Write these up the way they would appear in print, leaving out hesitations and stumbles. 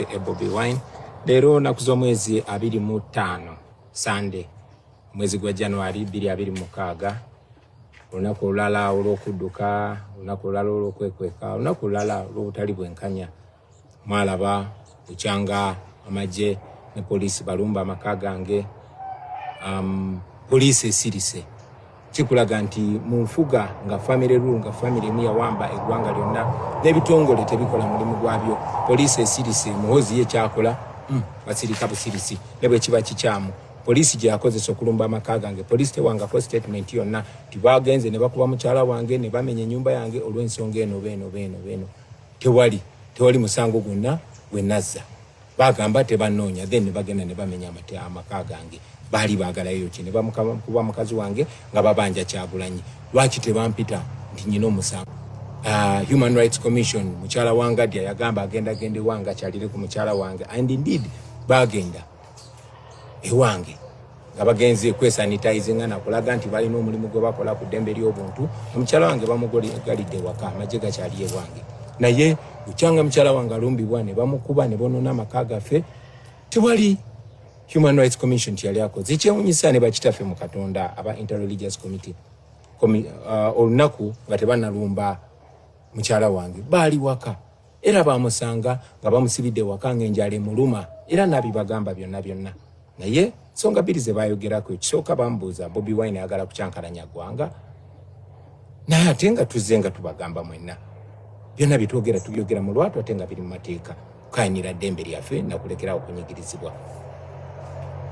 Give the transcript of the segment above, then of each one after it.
Bobi Wine leero naku z'omwezi 25 Sunday mwezi gwa January 2026 olunaku olulala olw'okudduka olunaku olulala olw'okwekweka olunaku olulala olw'obutali bwenkanya mwalaba bukyanga amagye ne poliisi balumba amaka gange poliisi esirise kikulaga nti mu nfuga nga family rule nga family emu yawamba eggwanga lyonna n'ebitongole tebikola mulimu gwabyo poliisi esirise muhozi ye kyakola basirika busirisi ne bwe kiba kikyamu poliisi gye yakozesa okulumba amaka gange poliisi tewangako statement yonna tibagenze ne bakuba mukyala wange ne bamenya ennyumba yange olw'ensonga eno beeno tewali musango gwonna gwe nazza bagamba tebanoonya then ne bagenda ne bamenya amaka gange bali baagalayo ki ne bamukuba mukazi wange nga babanja Kyagulanyi lwaki tebampita nti nyina omusango Human Rights Commission mukyala wange Dya yagamba agenda wanga kyalire ku mukyala wange and indeed bagenda ewange nga bagenze kwesanitizing na kulaga nti balina omulimu gwe bakola ku ddembe ly'obuntu omukyala wange bamugalidde waka amagye gakyali ewange naye bukyanga mukyala wange alumbibwa ne bamukuba ne bonoona amaka gaffe tewali Human Rights Commission yali akoze ekyewuunyisa ne bakitaffe mu Katonda aba Interreligious Committee olunaku nga tebanalumba mukyala wange baali waka era bamusanga nga bamusibidde waka ng'enjala emuluma era nabibagamba byonna naye songa bbiri ze bayogerako ekisooka bamubuuza Bobi Wine ayagala kucyankalanya ggwanga naye ate nga tuzze nga tubagamba mwenna byonna byetwogera tubyogera mu lwatu ate nga biri mu mateeka kukayinira ddembe lyaffe nakulekerawo okunyigirizibwa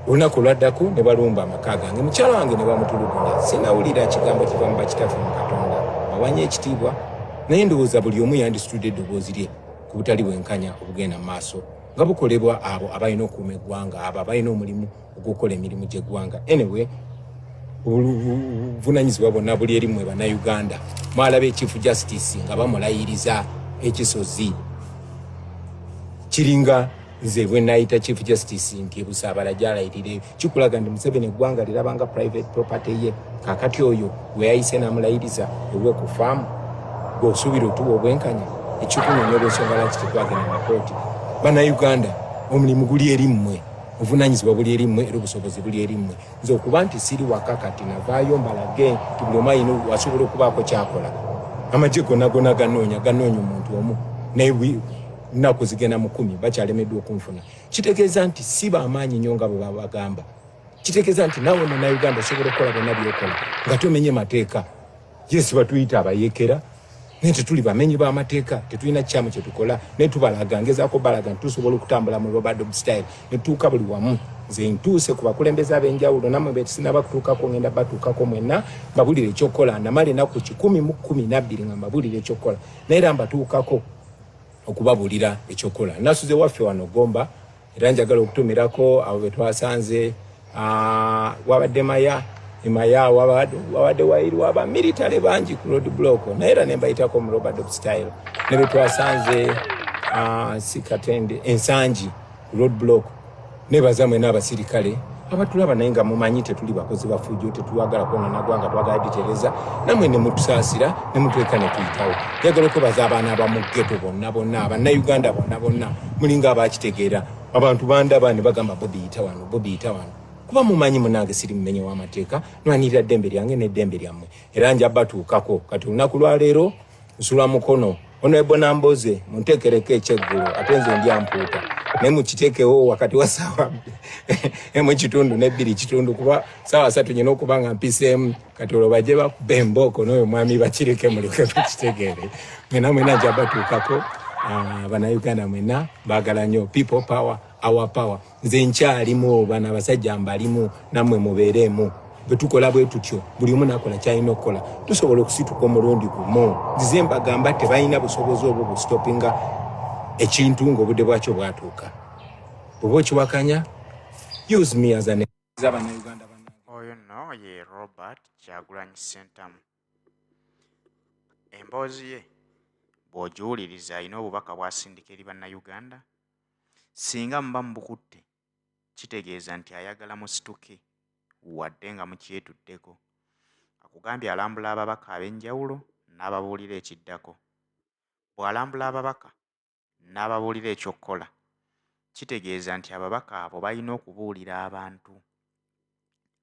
olunaku olwaddako ne balumba amaka gange mukyala wange ne bamutulugunya sinawulira kigambo kiva mu bakitaffe mu Katonda bawanye ekitiibwa naye ndowooza buli omu yandisitudde eddoboozi lye ku butali bwenkanya obugenda mu maaso nga bukolebwa abo abalina okuuma eggwanga abo abalina omulimu ogw'okukola emirimu gy'eggwanga anyway obuvunanyizibwa bwonna buli eri mmwe bannayuganda mwalaba Chief Justice nga bamulayiriza ekisozi kiringa nze bwe nayita Chief Justice nti ebusaabala gyalayirire kikulaga nti Museveni eggwanga lirabanga private property ye kakati oyo we yayise n'amulayiriza ewe ku faamu bw'osuubira otuwa obwenkanya ekikunonyolwa ensonga lwaki tetwagenda mu kooti bannayuganda omulimu guli eri mmwe obuvunanyizibwa buli eri mmwe era obusobozi buli eri mmwe nze okuba nti siri waka kati navaayo mbalage nti buli omu ayina wasobola okubaako kyakola amagye gonna ganoonya omuntu omu naye nnaku zigenda mu 10 bakyalemeddwa okunfuna kitegeeza nti si bamaanyi nnyo nga bwe babagamba kitegeeza nti naawe munnayuganda osobola okukola byonna byokola nga tomenye mateeka yesi batuyita abayekera naye tetuli bamenyi b'amateeka tetulina kikyamu kye tukola naye tubalaga ngezaako balaga nti tusobola okutambula mu Robert style ne tutuuka buli wamu nze ntuuse ku bakulembeze ab'enjawulo nammwe be tusinaba kutuukako ngenda batuukako mwenna mbabulire ekyokukola namala ennaku 112 nga mbabulire ekyokukola naye era mbatuukako okubabuulira ekyokukola nasuze waffe wano Gomba era njagala okutumirako abo be twasanze wabadde Maya wabadde wairwa aba military bangi ku road block naye era ne mbayitako mu Robert style ne be twasanze sikatende ensangi ku road block ne bazamwe n'abasirikale abatulaba naye nga mumanyi tetuli bakozi bafujjo tetwagala kwona gwanga twagala ditereza namwe ne mutusaasira ne mutweka ne tuyitawo yagala okubaza abaana abamuggeto bonna abannayuganda bonna mulinga abakitegeera abantu bandaba ne bagamba Bobi yita wano kuba mumanyi munange siri mumenye w'amateeka nwanirira ddembe lyange n'eddembe lyammwe era nja batuukako kati olunaku lwa leero nsula mukono ono ebona mboze munteekereko ekyeggulo ate nze ndyampuuta naye mukiteekewo wakati wa ssaawa emu kitundu n'ebbiri kitundu kuba ssaawa 3 nyina okuba nga mpiseemu kati olwo bajje bakuba embooko n'oyo mwami bakireke muleke bakitegeere mwena nja batuukako bannayuganda mwenna baagala nnyo people power our power nze nkyalimu bana abasajja mbalimu nammwe mubeeremu bwe tukola bwe tutyo buli omu nakola kyalina okukola tusobola okusituka omulundi gumu nzize mbagamba tebalina busobozi obwo busitopinga ekintu ng'obudde bwakyo bwatuuka bw'oba okiwakanya use me as an abannayuganda oyo nno ye Robert Kyagulanyi Ssentamu emboozi ye bw'ogiwuliriza alina obubaka bw'asindika eri bannayuganda singa muba mubukutte kitegeeza nti ayagala musituke wadde nga mukyetuddeko akugambye alambula ababaka ab'enjawulo n'ababuulira ekiddako bw'alambula ababaka n'ababuulira ekyokukola kitegeeza nti ababaka abo balina okubuulira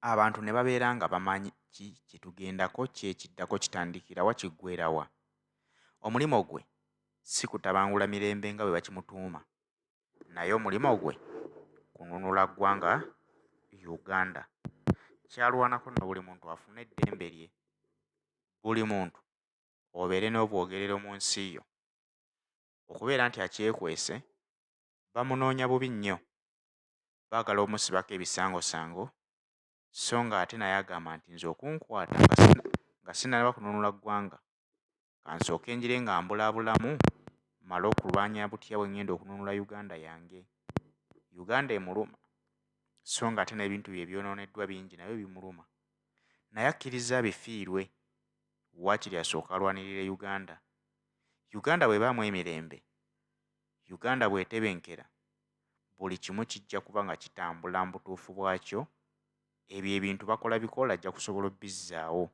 abantu ne babeera nga bamanyi kye tugendako, kyekiddako kitandikira wa kiggweera wa. Omulimo gwe si kutabangula mirembe nga bwe bakimutuuma, naye omulimo gwe kununula ggwanga Uganda. Kyalwanako nno buli muntu afune eddembe lye, buli muntu obeere n'obwogerero mu nsi yo. Okubeera nti akyekwese, bamunoonya bubi nnyo, baagala omusibako ebisangosango, so nga ate naye agamba nti nze okunkwata nga sinnalaba kununula ggwanga, kansooke njire nga mbulaabulamu male okulwanya butya bwe ngenda okununula Uganda yange. Uganda emuluma, so nga ate n'ebintu bye byonooneddwa bingi nabyo bimuluma, naye akkiriza bifiirwe, waakiri asooka alwanirire Uganda. Uganda bw'ebaamu emirembe, Uganda bw'etebenkera, buli kimu kijja kuba nga kitambula mu butuufu bwakyo. Ebyo ebintu bakola bikola ajja kusobola obbizzaawo.